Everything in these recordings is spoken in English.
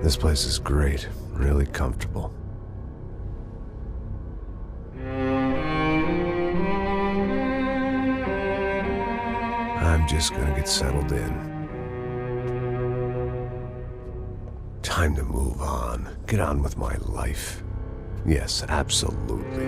This place is great, really comfortable. I'm just gonna get settled in. Time to move on. Get on with my life. Yes, absolutely.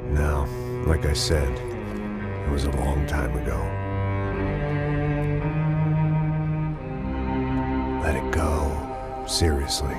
Now, like I said, it was a long time ago. Let it go. Seriously.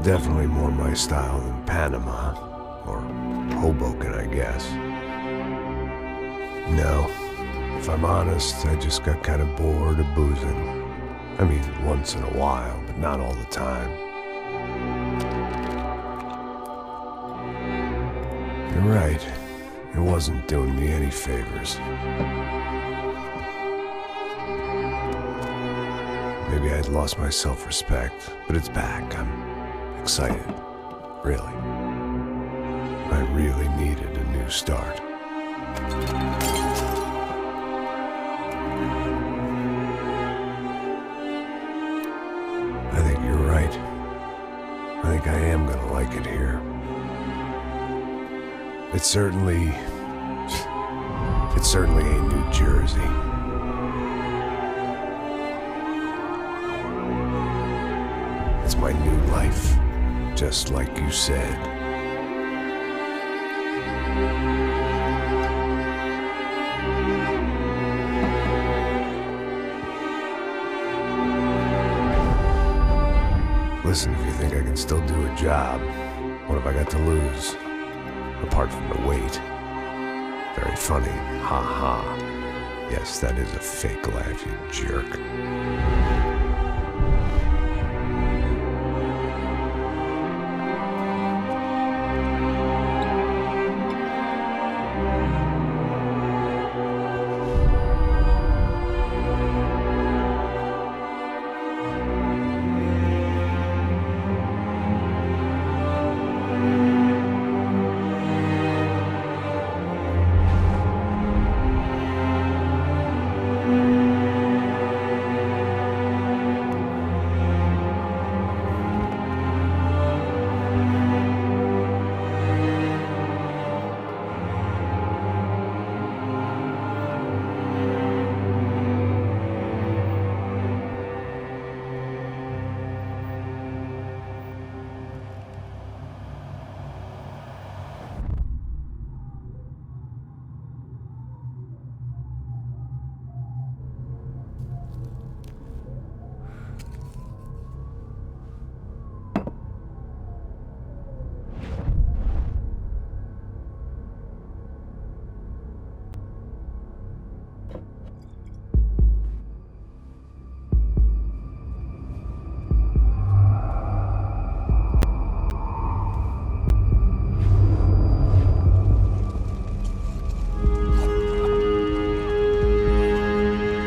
Definitely more my style than Panama, or Hoboken, I guess. No, if I'm honest, I just got kind of bored of boozing. I mean, once in a while, but not all the time. You're right, it wasn't doing me any favors. Maybe I'd lost my self-respect, but it's back. I'm excited, really. I really needed a new start. I think you're right. I think I am gonna like it here. It certainly ain't New Jersey. It's my new life. Just like you said. Listen, if you think I can still do a job, what have I got to lose? Apart from the weight. Very funny. Ha ha. Yes, that is a fake laugh, you jerk.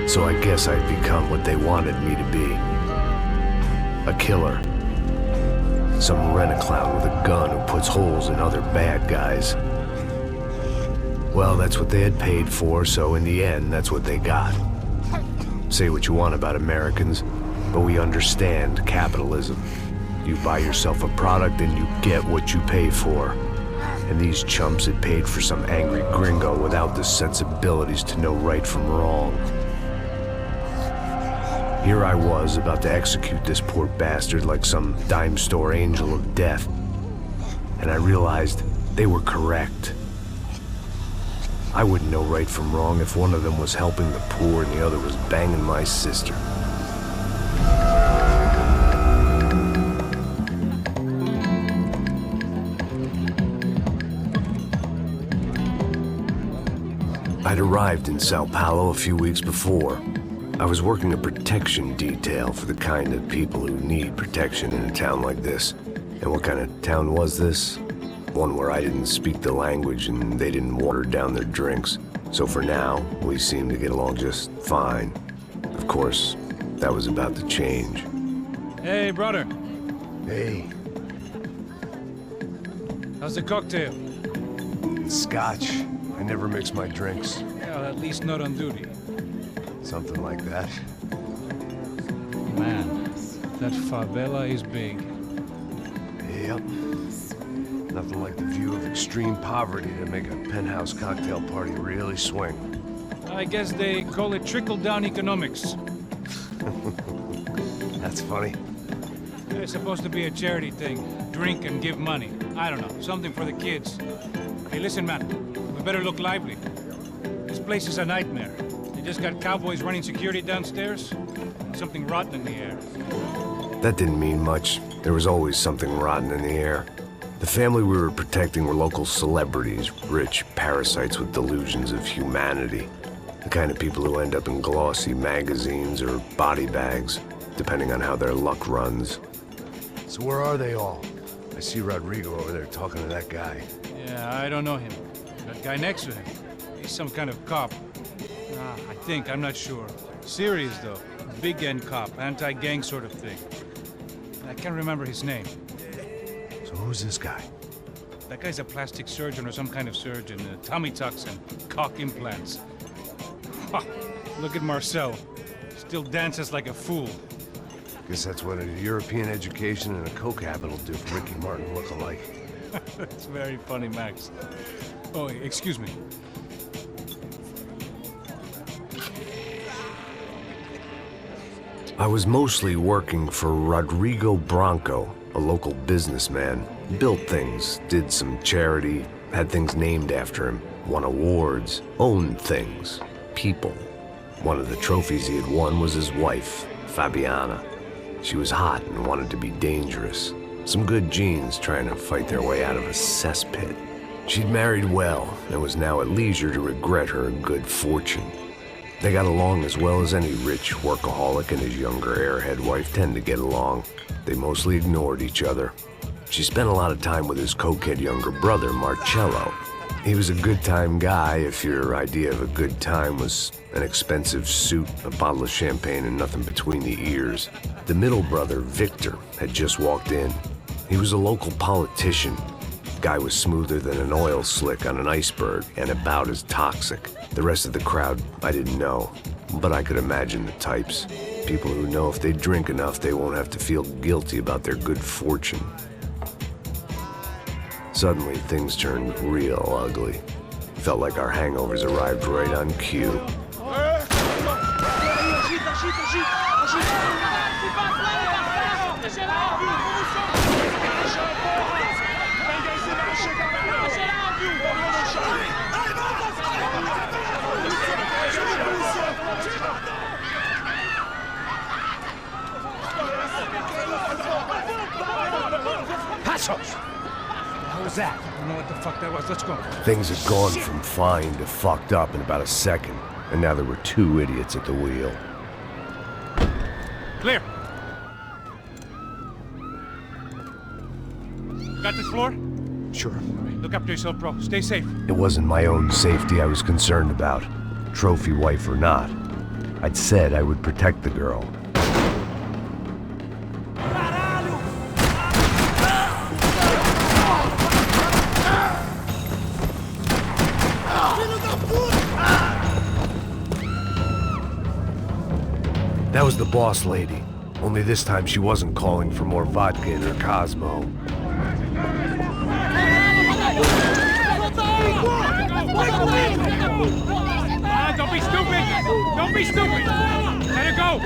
So I guess I'd become what they wanted me to be. A killer. Some rent-a-clown with a gun who puts holes in other bad guys. Well, that's what they had paid for, so in the end, that's what they got. Say what you want about Americans, but we understand capitalism. You buy yourself a product and you get what you pay for. And these chumps had paid for some angry gringo without the sensibilities to know right from wrong. Here I was, about to execute this poor bastard like some dime store angel of death. And I realized they were correct. I wouldn't know right from wrong if one of them was helping the poor and the other was banging my sister. I'd arrived in Sao Paulo a few weeks before. I was working a protection detail for the kind of people who need protection in a town like this. And what kind of town was this? One where I didn't speak the language and they didn't water down their drinks. So for now, we seemed to get along just fine. Of course, that was about to change. Hey, brother. Hey. How's the cocktail? It's scotch. I never mix my drinks. Yeah, well, at least not on duty. Something like that. Man, that favela is big. Yep. Nothing like the view of extreme poverty to make a penthouse cocktail party really swing. I guess they call it trickle-down economics. That's funny. It's supposed to be a charity thing. Drink and give money. I don't know, something for the kids. Hey, listen, man. We better look lively. This place is a nightmare. They just got cowboys running security downstairs. Something rotten in the air. That didn't mean much. There was always something rotten in the air. The family we were protecting were local celebrities, rich parasites with delusions of humanity. The kind of people who end up in glossy magazines or body bags, depending on how their luck runs. So where are they all? I see Rodrigo over there talking to that guy. Yeah, I don't know him. That guy next to him, he's some kind of cop. I think, I'm not sure. Serious, though. Big-end cop, anti-gang sort of thing. I can't remember his name. So who's this guy? That guy's a plastic surgeon or some kind of surgeon. Tummy tucks and cock implants. Ha! Look at Marcel. Still dances like a fool. Guess that's what a European education and a coke habit will do for Ricky Martin look-alike. That's very funny, Max. Oh, excuse me. I was mostly working for Rodrigo Branco, a local businessman. Built things, did some charity, had things named after him, won awards, owned things, people. One of the trophies he had won was his wife, Fabiana. She was hot and wanted to be dangerous. Some good genes trying to fight their way out of a cesspit. She'd married well and was now at leisure to regret her good fortune. They got along as well as any rich workaholic and his younger airhead wife tend to get along. They mostly ignored each other. She spent a lot of time with his cokehead younger brother, Marcello. He was a good-time guy if your idea of a good time was an expensive suit, a bottle of champagne, and nothing between the ears. The middle brother, Victor, had just walked in. He was a local politician. Guy was smoother than an oil slick on an iceberg and about as toxic. The rest of the crowd, I didn't know, but I could imagine the types. People who know if they drink enough, they won't have to feel guilty about their good fortune. Suddenly, things turned real ugly. Felt like our hangovers arrived right on cue. What was that? I don't know what the fuck that was. Let's go. Things had gone from fine to fucked up in about a second, and now there were two idiots at the wheel. Clear. Got this floor? Sure. All right, look after yourself, bro. Stay safe. It wasn't my own safety I was concerned about, trophy wife or not. I'd said I would protect the girl. That was the boss lady. Only this time she wasn't calling for more vodka in her Cosmo. Don't be stupid! Don't be stupid! Let her go!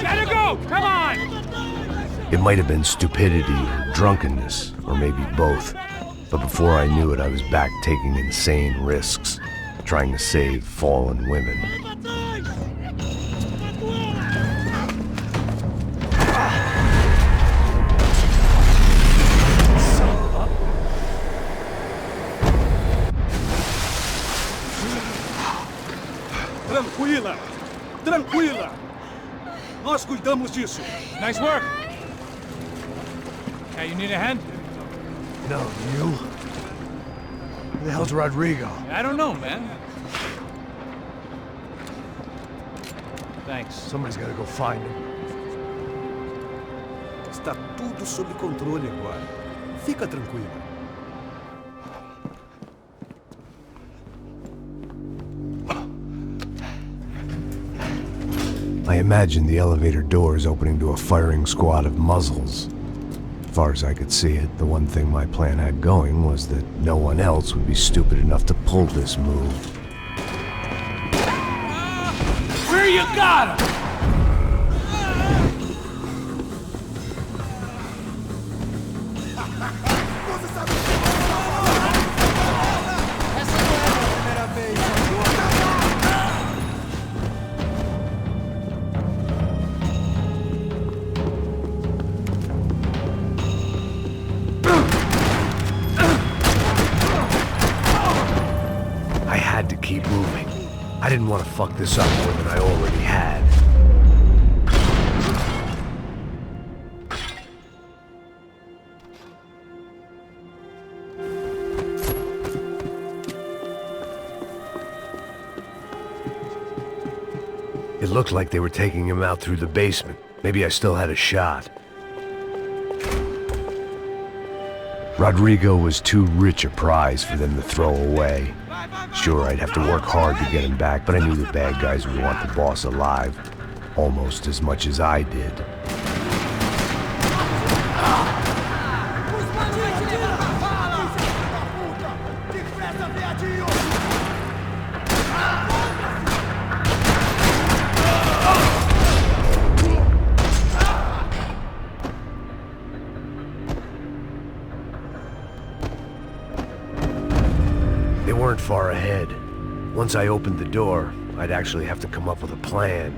Let her go! Come on! It might have been stupidity or drunkenness, or maybe both. But before I knew it, I was back taking insane risks, trying to save fallen women. Tranquila! Tranquila! Nós cuidamos disso. Nice work. Hey, you need a hand? No, you? Who the hell's Rodrigo? I don't know, man. Thanks. Somebody's gotta go find him. Está tudo sob controle agora. Fica tranquila. I imagine the elevator doors opening to a firing squad of muzzles. As far as I could see it, the one thing my plan had going was that no one else would be stupid enough to pull this move. Where you got him? I had to keep moving. I didn't want to fuck this up more than I already had. It looked like they were taking him out through the basement. Maybe I still had a shot. Rodrigo was too rich a prize for them to throw away. Sure, I'd have to work hard to get him back, but I knew the bad guys would want the boss alive, almost as much as I did. They weren't far ahead. Once I opened the door, I'd actually have to come up with a plan.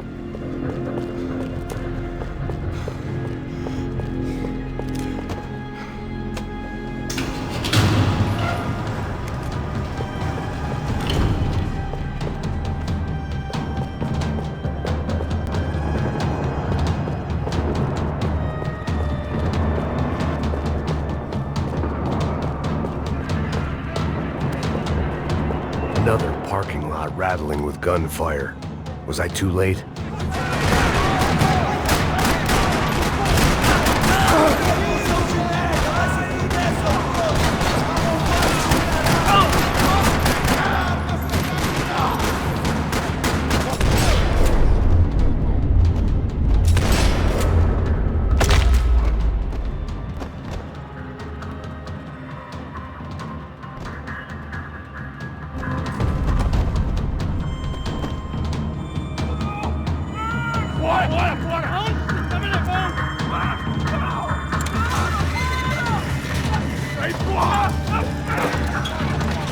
Another parking lot rattling with gunfire. Was I too late?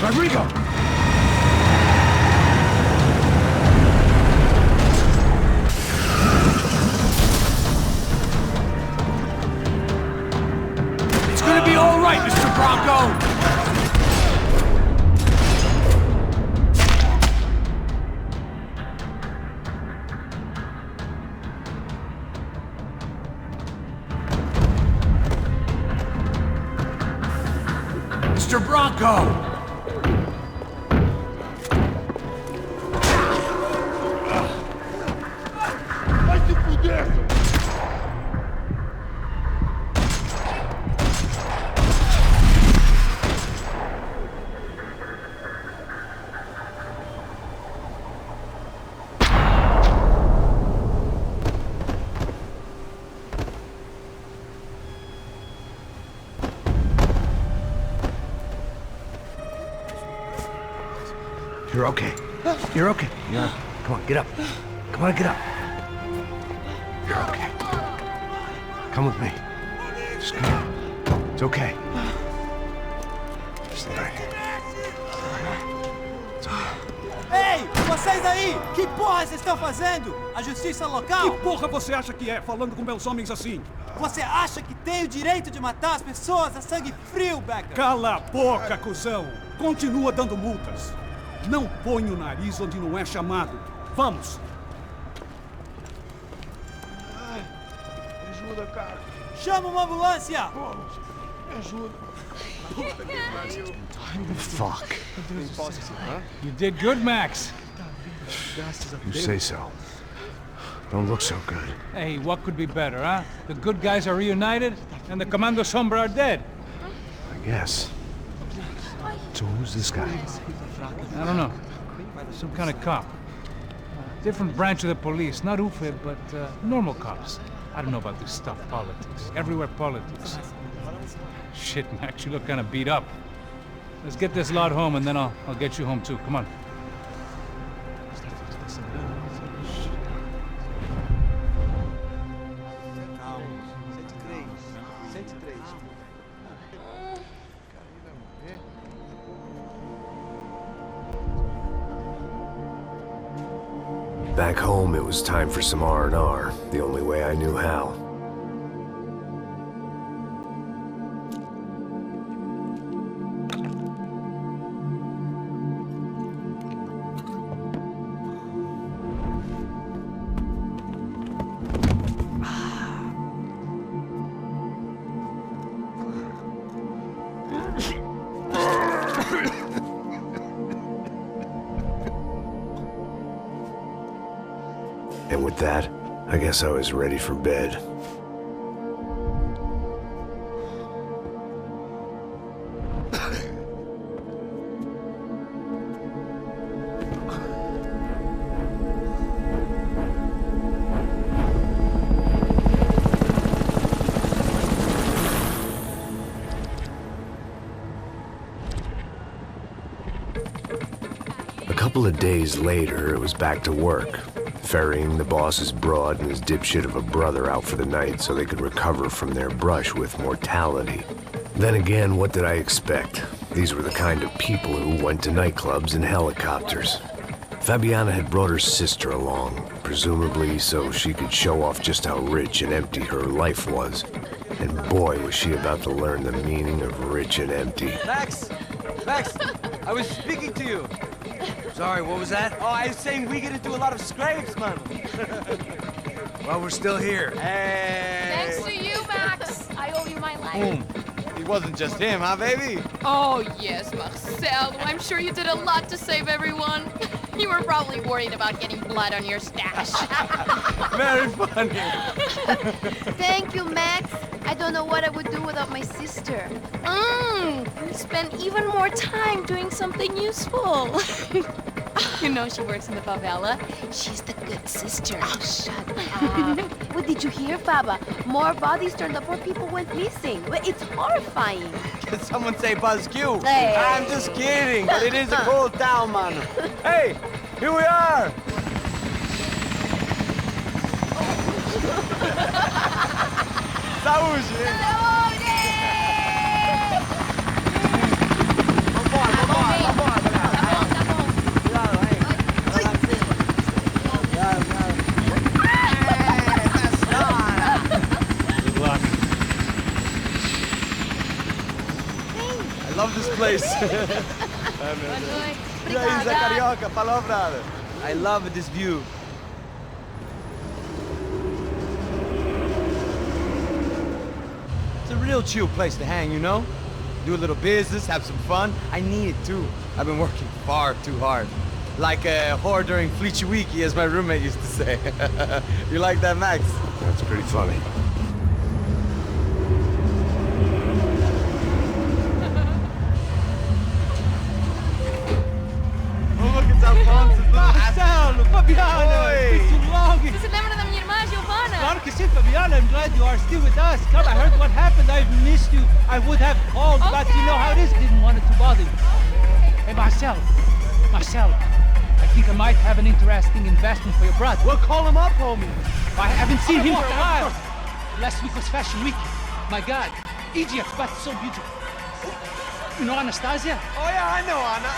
Rodrigo! It's gonna be all right, Mr. Bronco! Mr. Bronco! You're okay. You're okay. Come on, get up. Come on, get up. You're okay. Come with me. Just come on. It's okay. Just all right. It's okay. Ei, vocês aí! Que porra vocês estão fazendo? A justiça local? Que porra você acha que é, falando com meus homens assim? Você acha que tem o direito de matar as pessoas a sangue frio, Becker? Cala a boca, cuzão! Continua dando multas. Não põe o nariz onde não é chamado. Vamos! Ajuda, cara. Chama uma ambulância! Me ajuda. Fuck. You did good, Max. You say so. Don't look so good. Hey, what could be better, huh? The good guys are reunited, and the Commando Sombra are dead. I guess. So who's this guy? I don't know. Some kind of cop. Different branch of the police. Not UFE, but normal cops. I don't know about this stuff, politics. Everywhere politics. Shit, Max, you look kind of beat up. Let's get this lot home, and then I'll get you home too. Come on. Back home, it was time for some R&R, the only way I knew how. And with that, I guess I was ready for bed. A couple of days later, it was back to work. Ferrying the boss's broad and his dipshit of a brother out for the night so they could recover from their brush with mortality. Then again, what did I expect? These were the kind of people who went to nightclubs in helicopters. Fabiana had brought her sister along, presumably so she could show off just how rich and empty her life was. And boy, was she about to learn the meaning of rich and empty. Max! Max! I was speaking to you. Sorry, what was that? Oh, I was saying we get into a lot of scrapes, man. Well, we're still here. Hey! Thanks to you, Max. I owe you my life. It wasn't just him, huh, baby? Oh, yes, Marcel. I'm sure you did a lot to save everyone. You were probably worried about getting blood on your stash. Very funny. Thank you, Max. I don't know what I would do without my sister. Spend even more time doing something useful. You know she works in the favela. She's the good sister. Oh, shut up. What did you hear, Baba? More bodies turned up where people went missing. It's horrifying. Did someone say Buzz Q? Hey. I'm just kidding, but it is a cool town, man. Hey, here we are. Saúde! I love this place. E aí, Zé Carioca, palavra. I love this view. It's a real chill place to hang, you know? Do a little business, have some fun. I need it too. I've been working far too hard. Like a whore during Fleechy Weeky, as my roommate used to say. You like that, Max? That's pretty funny. Marcelo, Fabiana, Oi. it's been too long. Você se lembra da minha irmã, Giovanna? Claro que sim, Fabiana. I'm glad you are still with us. Come, I heard what happened. I've missed you. I would have called, but you know how it is. Didn't want it to bother you. Hey, Marcel, I think I might have an interesting investment for your brother. Well, call him up, homie. I haven't seen him for a while. Last week was Fashion Week. My God, Egypt, but so beautiful. You know Anastasia? Oh yeah, I know Anna.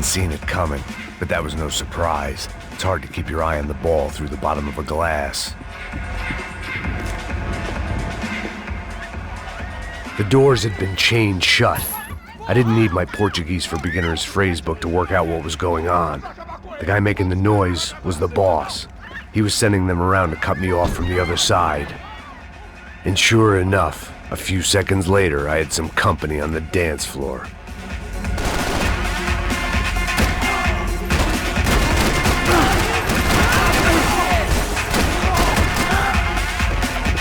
seen it coming, but that was no surprise. It's hard to keep your eye on the ball through the bottom of a glass. The doors had been chained shut. I didn't need my Portuguese for Beginners phrase book to work out what was going on. The guy making the noise was the boss. He was sending them around to cut me off from the other side. And sure enough, a few seconds later, I had some company on the dance floor.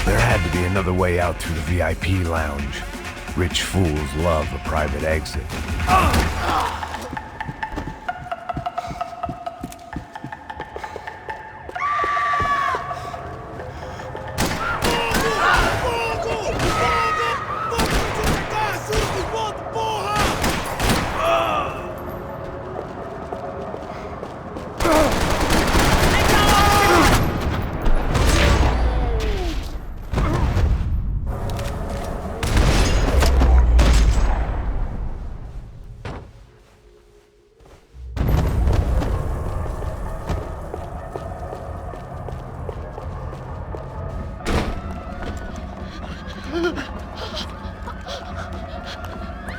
There had to be another way out through the VIP lounge. Rich fools love a private exit.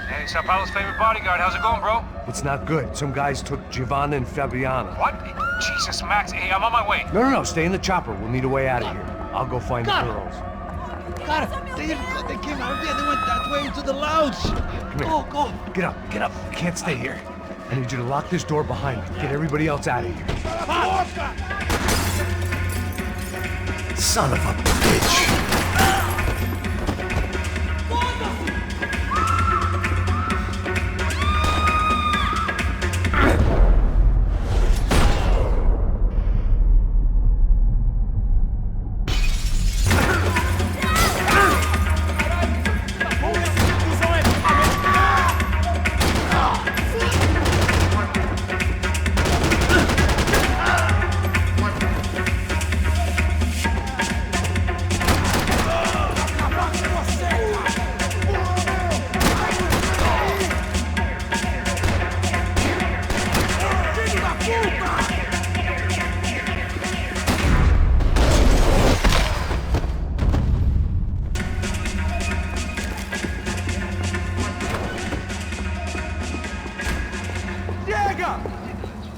Hey, Sao Paulo's favorite bodyguard. How's it going, bro? It's not good. Some guys took Giovanna and Fabiana. What? Jesus, Max. Hey, I'm on my way. No, stay in the chopper. We'll need a way out of here. I'll go find the girls. God, they came out of there. They went that way into the lounge. Come here. Go. Get up. You can't stay here. I need you to lock this door behind me. Get everybody else out of here. Son of a bitch.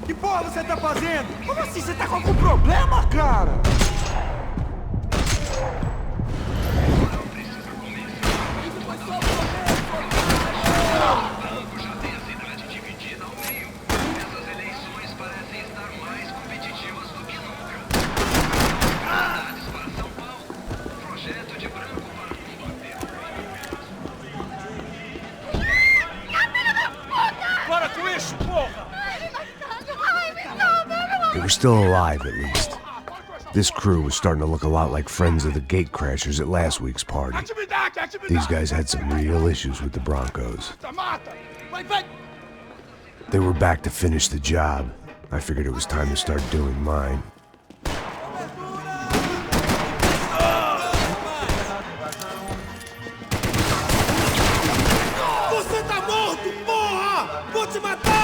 Que porra você tá fazendo? Como assim? Você tá com algum problema, cara? They were still alive, at least. This crew was starting to look a lot like friends of the gatecrashers at last week's party. These guys had some real issues with the Broncos. They were back to finish the job. I figured it was time to start doing mine. Você tá morto, porra! Vou te matar!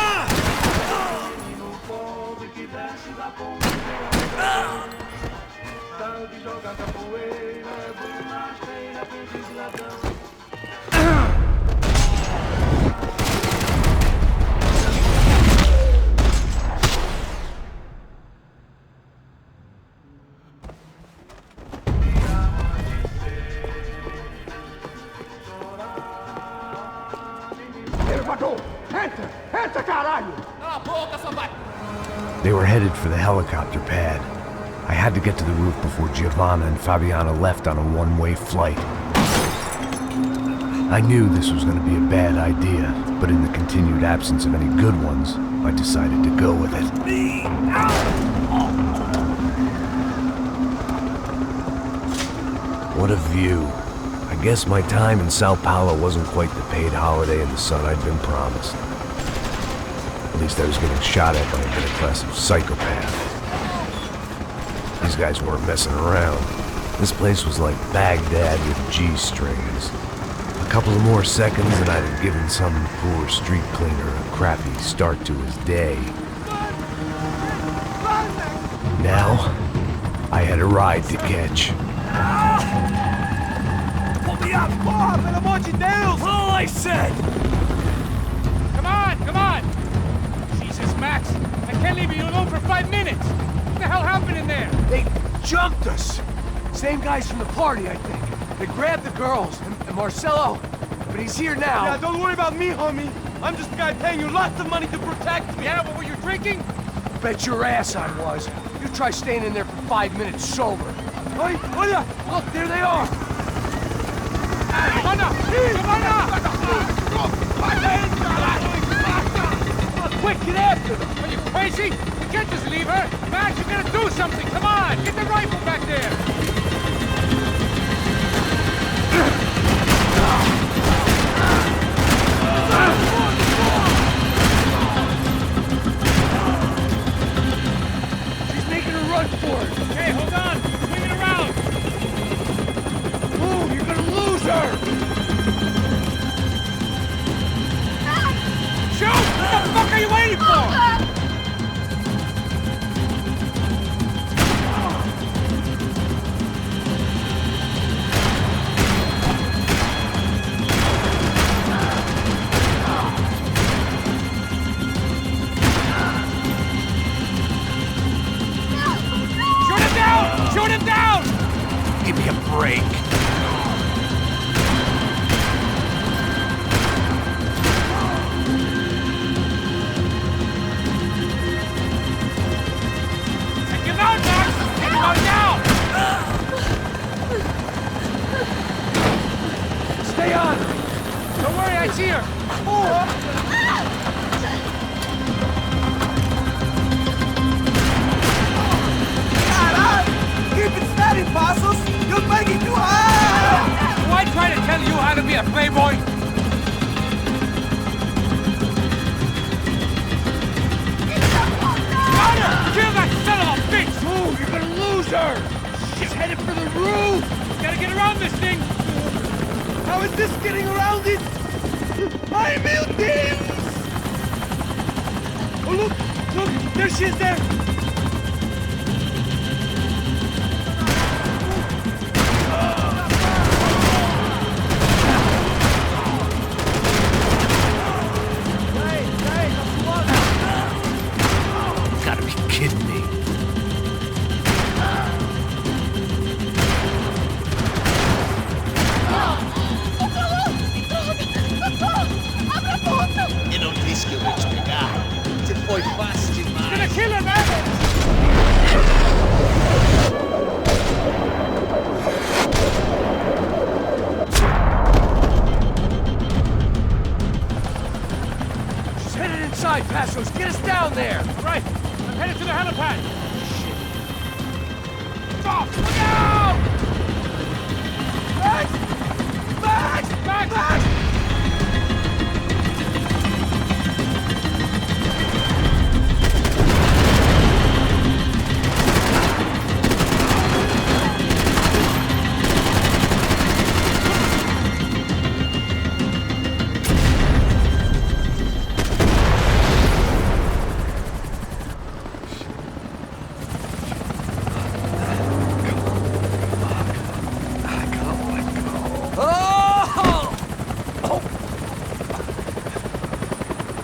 They were headed for the helicopter pad. I had to get to the roof before Giovanna and Fabiana left on a one-way flight. I knew this was going to be a bad idea, but in the continued absence of any good ones, I decided to go with it. What a view. I guess my time in Sao Paulo wasn't quite the paid holiday in the sun I'd been promised. At least I was getting shot at by a middle-class psychopath. These guys weren't messing around. This place was like Baghdad with G-strings. A couple of more seconds and I'd have given some poor street cleaner a crappy start to his day. Now, I had a ride to catch. Pull me up! Porra, pelo amor de Deus! All I said! Come on, come on! Jesus, Max, I can't leave you alone for 5 minutes! What the hell happened in there? They jumped us! Same guys from the party, I think. They grabbed the girls, and Marcelo, but he's here now. Yeah, don't worry about me, homie. I'm just the guy paying you lots of money to protect me. Yeah, but were you drinking? Bet your ass I was. You try staying in there for 5 minutes sober. Hey, olha! Look, there they are! Come on now! Come on now! Quick, get after them! Are you crazy? You can't just leave her! Max, you gotta do something! Come on! Get the rifle back there! She's making a run for it! Okay, hold on! Swing it around! Move! You're gonna lose her! Shoot! What the fuck are you waiting for? Shoot him down! Shoot him down! Give me a break. Take him out, Max! Take him out now! Stay on! Don't worry, I see her! Keep it steady, Passos! You're making too high! Do I try to tell you how to be a playboy? Got her! Kill that son of a bitch! Move! You're gonna lose her! She's headed for the roof! Gotta get around this thing! How is this getting around it? Ay, meu Deus! Oh, look! Look! There she is there! Gotta be kidding me. Eu não disse que eu vou te pegar. Você foi fácil demais. Gonna kill her, man! She's headed inside, Passos! Get us down there! Right, I'm headed to the helipad. Shit. Stop! Look out! Max! Max! Max! Max!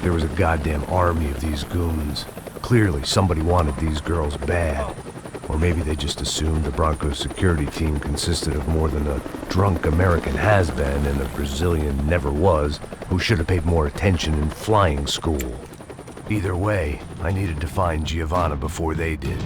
There was a goddamn army of these goons. Clearly, somebody wanted these girls bad. Or maybe they just assumed the Broncos security team consisted of more than a drunk American has-been and a Brazilian never-was who should have paid more attention in flying school. Either way, I needed to find Giovanna before they did.